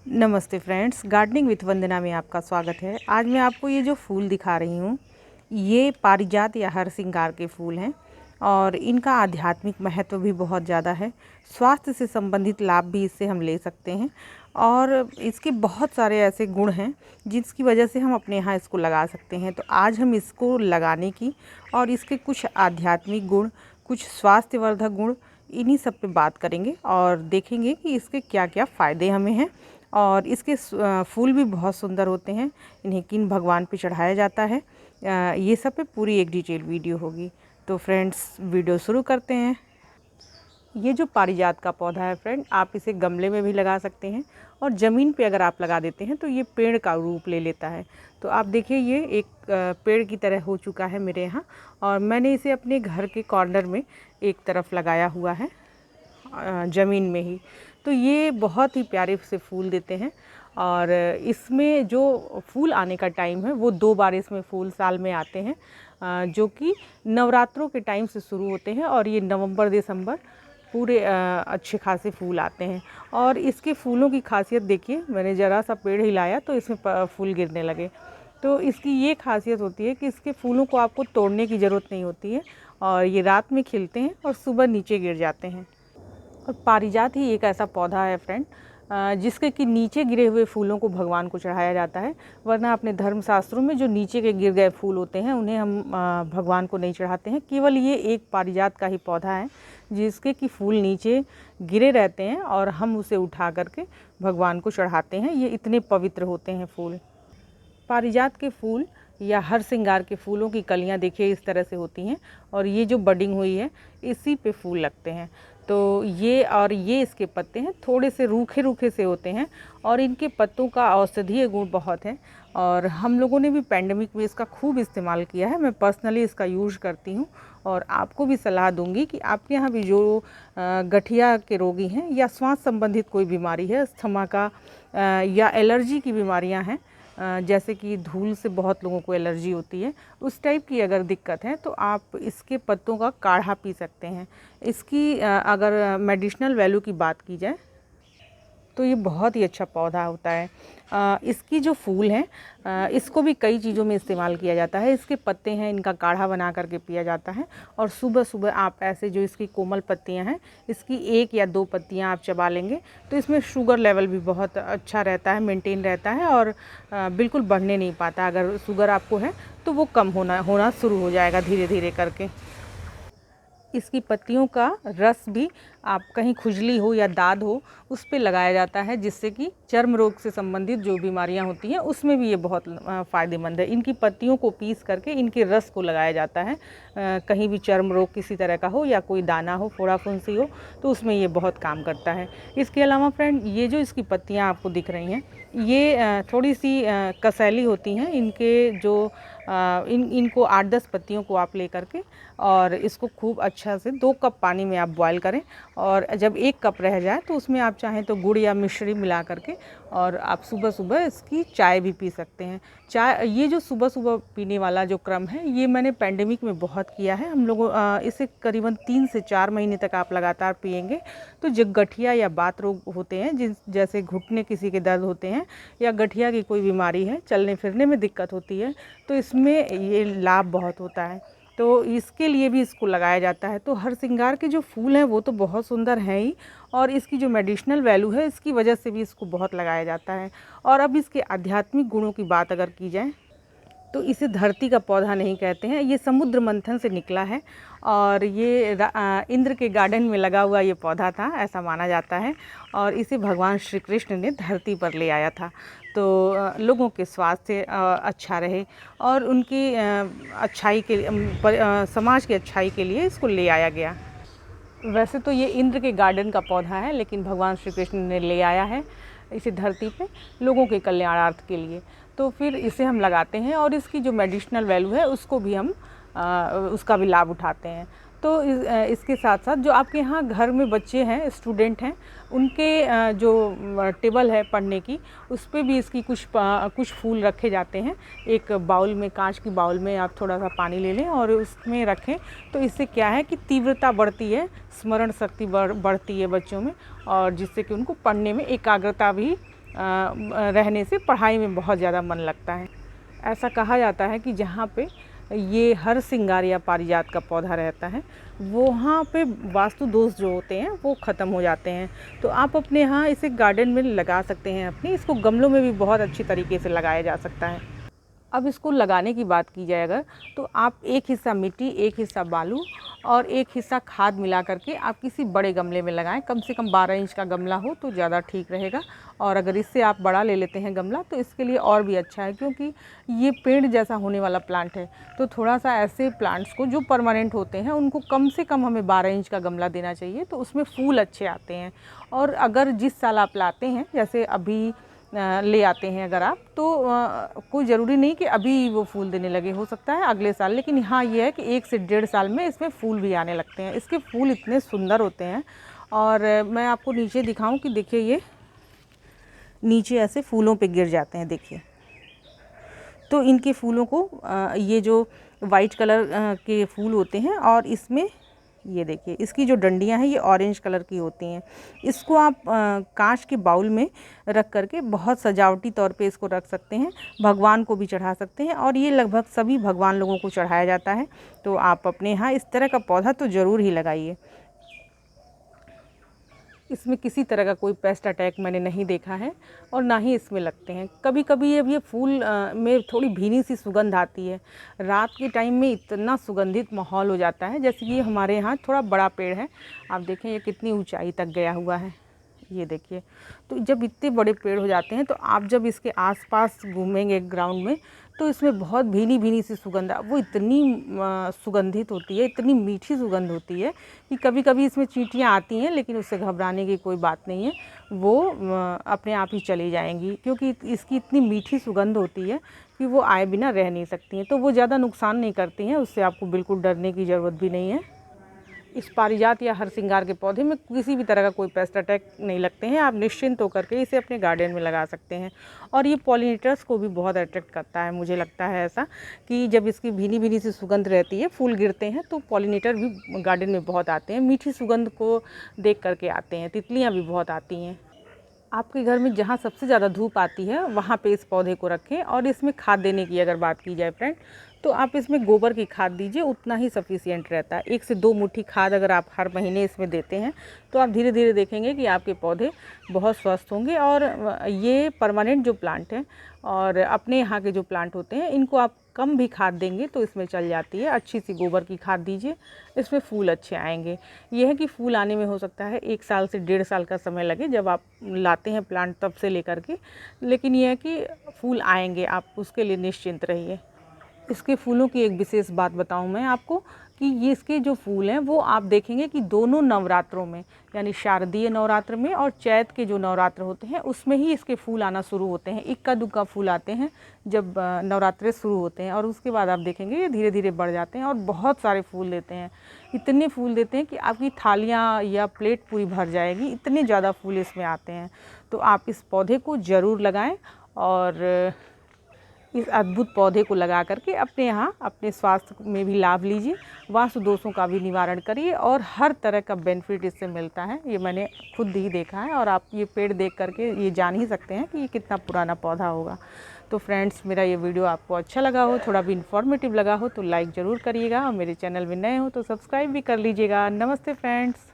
नमस्ते friends, gardening with वंदना में आपका स्वागत है। आज मैं आपको ये जो फूल दिखा रही हूँ, ये पारिजात या हरसिंगार के फूल हैं और इनका आध्यात्मिक महत्व भी बहुत ज़्यादा है। स्वास्थ्य से संबंधित लाभ भी इससे हम ले सकते हैं और इसके बहुत सारे ऐसे गुण हैं जिसकी वजह से हम अपने यहाँ इसको लगा सकते हैं। तो आज हम इसको लगाने की और इसके कुछ आध्यात्मिक गुण, कुछ स्वास्थ्यवर्धक गुण, इन्हीं सब पे बात करेंगे और देखेंगे कि इसके क्या क्या फ़ायदे हमें हैं। और इसके फूल भी बहुत सुंदर होते हैं, इन्हें किन भगवान पे चढ़ाया जाता है, ये सब पे पूरी एक डिटेल वीडियो होगी। तो फ्रेंड्स, वीडियो शुरू करते हैं। ये जो पारिजात का पौधा है फ्रेंड, आप इसे गमले में भी लगा सकते हैं और ज़मीन पे अगर आप लगा देते हैं तो ये पेड़ का रूप ले लेता है। तो आप देखिए, ये एक पेड़ की तरह हो चुका है मेरे यहाँ और मैंने इसे अपने घर के कॉर्नर में एक तरफ लगाया हुआ है, ज़मीन में ही। तो ये बहुत ही प्यारे से फूल देते हैं और इसमें जो फूल आने का टाइम है वो 2 बार इसमें फूल साल में आते हैं, जो कि नवरात्रों के टाइम से शुरू होते हैं और ये नवंबर दिसंबर पूरे अच्छे खासे फूल आते हैं। और इसके फूलों की खासियत देखिए, मैंने ज़रा सा पेड़ हिलाया तो इसमें फूल गिरने लगे। तो इसकी ये खासियत होती है कि इसके फूलों को आपको तोड़ने की ज़रूरत नहीं होती है और ये रात में खिलते हैं और सुबह नीचे गिर जाते हैं। और पारिजात ही एक ऐसा पौधा है फ्रेंड, जिसके कि नीचे गिरे हुए फूलों को भगवान को चढ़ाया जाता है। वरना अपने धर्मशास्त्रों में जो नीचे के गिर गए फूल होते हैं उन्हें हम भगवान को नहीं चढ़ाते हैं। केवल ये एक पारिजात का ही पौधा है जिसके कि फूल नीचे गिरे रहते हैं और हम उसे उठा करके भगवान को चढ़ाते हैं। ये इतने पवित्र होते हैं फूल। पारिजात के फूल या हरसिंगार के फूलों की कलियां देखिए इस तरह से होती हैं और ये जो बडिंग हुई है इसी पे फूल लगते हैं। तो ये इसके पत्ते हैं, थोड़े से रूखे रूखे से होते हैं और इनके पत्तों का औषधीय गुण बहुत है और हम लोगों ने भी पैंडेमिक में इसका खूब इस्तेमाल किया है। मैं पर्सनली इसका यूज़ करती हूँ और आपको भी सलाह दूंगी कि आपके यहाँ भी जो गठिया के रोगी हैं या श्वास संबंधित कोई बीमारी है, अस्थमा का या एलर्जी की बीमारियाँ हैं, जैसे कि धूल से बहुत लोगों को एलर्जी होती है, उस टाइप की अगर दिक्कत है तो आप इसके पत्तों का काढ़ा पी सकते हैं। इसकी अगर मेडिसिनल वैल्यू की बात की जाए तो ये बहुत ही अच्छा पौधा होता है। इसकी जो फूल हैं, इसको भी कई चीज़ों में इस्तेमाल किया जाता है। इसके पत्ते हैं, इनका काढ़ा बना करके पिया जाता है और सुबह सुबह आप ऐसे जो इसकी कोमल पत्तियां हैं, इसकी 1 या 2 पत्तियां आप चबा लेंगे तो इसमें शुगर लेवल भी बहुत अच्छा रहता है, मेंटेन रहता है और बिल्कुल बढ़ने नहीं पाता। अगर शुगर आपको है तो वो कम होना शुरू हो जाएगा धीरे धीरे करके। इसकी पत्तियों का रस भी आप कहीं खुजली हो या दाद हो उस पे लगाया जाता है, जिससे कि चर्म रोग से संबंधित जो बीमारियां होती हैं उसमें भी ये बहुत फ़ायदेमंद है। इनकी पत्तियों को पीस करके इनके रस को लगाया जाता है, कहीं भी चर्म रोग किसी तरह का हो या कोई दाना हो, फोड़ा फुंसी हो, तो उसमें ये बहुत काम करता है। इसके अलावा फ्रेंड, ये जो इसकी पत्तियाँ आपको दिख रही हैं ये थोड़ी सी कसैली होती हैं। इनके जो इनको 8-10 पत्तियों को आप ले करके और इसको खूब अच्छा से 2 कप पानी में आप बॉयल करें और जब 1 कप रह जाए तो उसमें आप चाहें तो गुड़ या मिश्री मिला करके और आप सुबह सुबह इसकी चाय भी पी सकते हैं। चाय, ये जो सुबह सुबह पीने वाला जो क्रम है, ये मैंने पैंडेमिक में बहुत किया है। हम लोगों इसे करीबन 3 से 4 महीने तक आप लगातार पिएंगे तो जो गठिया या बात रोग होते हैं, जैसे घुटने किसी के दर्द होते हैं या गठिया की कोई बीमारी है, चलने फिरने में दिक्कत होती है, तो इसमें ये लाभ बहुत होता है। तो इसके लिए भी इसको लगाया जाता है। तो हरसिंगार के जो फूल हैं वो तो बहुत सुंदर हैं ही और इसकी जो मेडिसिनल वैल्यू है इसकी वजह से भी इसको बहुत लगाया जाता है। और अब इसके आध्यात्मिक गुणों की बात अगर की जाए तो इसे धरती का पौधा नहीं कहते हैं, ये समुद्र मंथन से निकला है और ये इंद्र के गार्डन में लगा हुआ ये पौधा था, ऐसा माना जाता है। और इसे भगवान श्री कृष्ण ने धरती पर ले आया था तो लोगों के स्वास्थ्य अच्छा रहे और उनकी अच्छाई के समाज की अच्छाई के लिए इसको ले आया गया। वैसे तो ये इंद्र के गार्डन का पौधा है, लेकिन भगवान श्री कृष्ण ने ले आया है इसे धरती पे लोगों के कल्याणार्थ के लिए। तो फिर इसे हम लगाते हैं और इसकी जो मेडिसिनल वैल्यू है उसको भी हम उसका भी लाभ उठाते हैं। तो इसके साथ साथ जो आपके यहाँ घर में बच्चे हैं, स्टूडेंट हैं, उनके जो टेबल है पढ़ने की, उस पर भी इसकी कुछ फूल रखे जाते हैं। एक बाउल में, कांच की बाउल में आप थोड़ा सा पानी ले लें और उसमें रखें तो इससे क्या है कि तीव्रता बढ़ती है, स्मरण शक्ति बढ़ती है बच्चों में और जिससे कि उनको पढ़ने में एकाग्रता भी रहने से पढ़ाई में बहुत ज़्यादा मन लगता है। ऐसा कहा जाता है कि जहाँ पे ये हर सिंगार या पारिजात का पौधा रहता है वहाँ पे वास्तु दोष जो होते हैं वो ख़त्म हो जाते हैं। तो आप अपने यहाँ इसे गार्डन में लगा सकते हैं अपनी। इसको गमलों में भी बहुत अच्छी तरीके से लगाया जा सकता है। अब इसको लगाने की बात की जाए अगर, तो आप एक हिस्सा मिट्टी, एक हिस्सा बालू और एक हिस्सा खाद मिला करके आप किसी बड़े गमले में लगाएं। कम से कम 12 इंच का गमला हो तो ज़्यादा ठीक रहेगा। और अगर इससे आप बड़ा ले लेते हैं गमला तो इसके लिए और भी अच्छा है, क्योंकि ये पेड़ जैसा होने वाला प्लांट है। तो थोड़ा सा ऐसे प्लांट्स को जो परमानेंट होते हैं उनको कम से कम हमें 12 इंच का गमला देना चाहिए, तो उसमें फूल अच्छे आते हैं। और अगर जिस साल आप लाते हैं, जैसे अभी ले आते हैं अगर आप, तो कोई ज़रूरी नहीं कि अभी वो फूल देने लगे, हो सकता है अगले साल। लेकिन हाँ ये है कि 1 से 1.5 साल में इसमें फूल भी आने लगते हैं। इसके फूल इतने सुंदर होते हैं। और मैं आपको नीचे दिखाऊं कि देखिए ये नीचे ऐसे फूलों पे गिर जाते हैं, देखिए। तो इनके फूलों को ये जो वाइट कलर के फूल होते हैं, और इसमें ये देखिए इसकी जो डंडियां हैं ये ऑरेंज कलर की होती हैं। इसको आप कांच के बाउल में रख करके बहुत सजावटी तौर पे इसको रख सकते हैं, भगवान को भी चढ़ा सकते हैं। और ये लगभग सभी भगवान लोगों को चढ़ाया जाता है। तो आप अपने यहाँ इस तरह का पौधा तो ज़रूर ही लगाइए। इसमें किसी तरह का कोई पेस्ट अटैक मैंने नहीं देखा है और ना ही इसमें लगते हैं। कभी कभी अब ये फूल में थोड़ी भीनी सी सुगंध आती है। रात के टाइम में इतना सुगंधित माहौल हो जाता है। जैसे कि हमारे यहाँ थोड़ा बड़ा पेड़ है, आप देखें ये कितनी ऊंचाई तक गया हुआ है, ये देखिए। तो जब इतने बड़े पेड़ हो जाते हैं तो आप जब इसके आसपास घूमेंगे ग्राउंड में, तो इसमें बहुत भीनी भीनी सी सुगंध, वो इतनी सुगंधित होती है, इतनी मीठी सुगंध होती है कि कभी कभी इसमें चींटियाँ आती हैं, लेकिन उससे घबराने की कोई बात नहीं है, वो अपने आप ही चली जाएंगी, क्योंकि इसकी इतनी मीठी सुगंध होती है कि वो आए बिना रह नहीं सकती हैं। तो वो ज़्यादा नुकसान नहीं करती हैं, उससे आपको बिल्कुल डरने की ज़रूरत भी नहीं है। इस पारिजात या हरसिंगार के पौधे में किसी भी तरह का कोई पेस्ट अटैक नहीं लगते हैं। आप निश्चिंत होकर के इसे अपने गार्डन में लगा सकते हैं। और ये पॉलिनेटर्स को भी बहुत अट्रैक्ट करता है। मुझे लगता है ऐसा कि जब इसकी भीनी भीनी सी सुगंध रहती है, फूल गिरते हैं, तो पॉलिनेटर भी गार्डन में बहुत आते हैं। मीठी सुगंध को देख करके आते हैं। तितलियाँ भी बहुत आती हैं। आपके घर में जहाँ सबसे ज़्यादा धूप आती है वहाँ पे इस पौधे को रखें। और इसमें खाद देने की अगर बात की जाए फ्रेंड, तो आप इसमें गोबर की खाद दीजिए, उतना ही सफिशिएंट रहता है। 1 से 2 मुट्ठी खाद अगर आप हर महीने इसमें देते हैं तो आप धीरे धीरे देखेंगे कि आपके पौधे बहुत स्वस्थ होंगे। और ये परमानेंट जो प्लांट है और अपने यहाँ के जो प्लांट होते हैं, इनको आप कम भी खाद देंगे तो इसमें चल जाती है। अच्छी सी गोबर की खाद दीजिए, इसमें फूल अच्छे आएंगे। यह है कि फूल आने में हो सकता है 1 साल से 1.5 साल का समय लगे जब आप लाते हैं प्लांट तब से लेकर के, लेकिन यह है कि फूल आएंगे, आप उसके लिए निश्चिंत रहिए। इसके फूलों की एक विशेष बात बताऊं मैं आपको कि ये इसके जो फूल हैं वो आप देखेंगे कि दोनों नवरात्रों में, यानी शारदीय नवरात्र में और चैत के जो नवरात्र होते हैं उसमें ही इसके फूल आना शुरू होते हैं। इक्का दुक्का फूल आते हैं जब नवरात्रे शुरू होते हैं, और उसके बाद आप देखेंगे ये धीरे धीरे बढ़ जाते हैं और बहुत सारे फूल देते हैं। इतने फूल देते हैं कि आपकी थालियाँ या प्लेट पूरी भर जाएगी, इतने ज़्यादा फूल इसमें आते हैं। तो आप इस पौधे को ज़रूर लगाएँ और इस अद्भुत पौधे को लगा करके अपने यहाँ अपने स्वास्थ्य में भी लाभ लीजिए, वास्तु दोषों का भी निवारण करिए और हर तरह का बेनिफिट इससे मिलता है। ये मैंने खुद ही देखा है और आप ये पेड़ देख करके ये जान ही सकते हैं कि ये कितना पुराना पौधा होगा। तो फ्रेंड्स, मेरा ये वीडियो आपको अच्छा लगा हो, थोड़ा भी इन्फॉर्मेटिव लगा हो तो लाइक ज़रूर करिएगा, और मेरे चैनल में नए हो तो सब्सक्राइब भी कर लीजिएगा। नमस्ते फ्रेंड्स।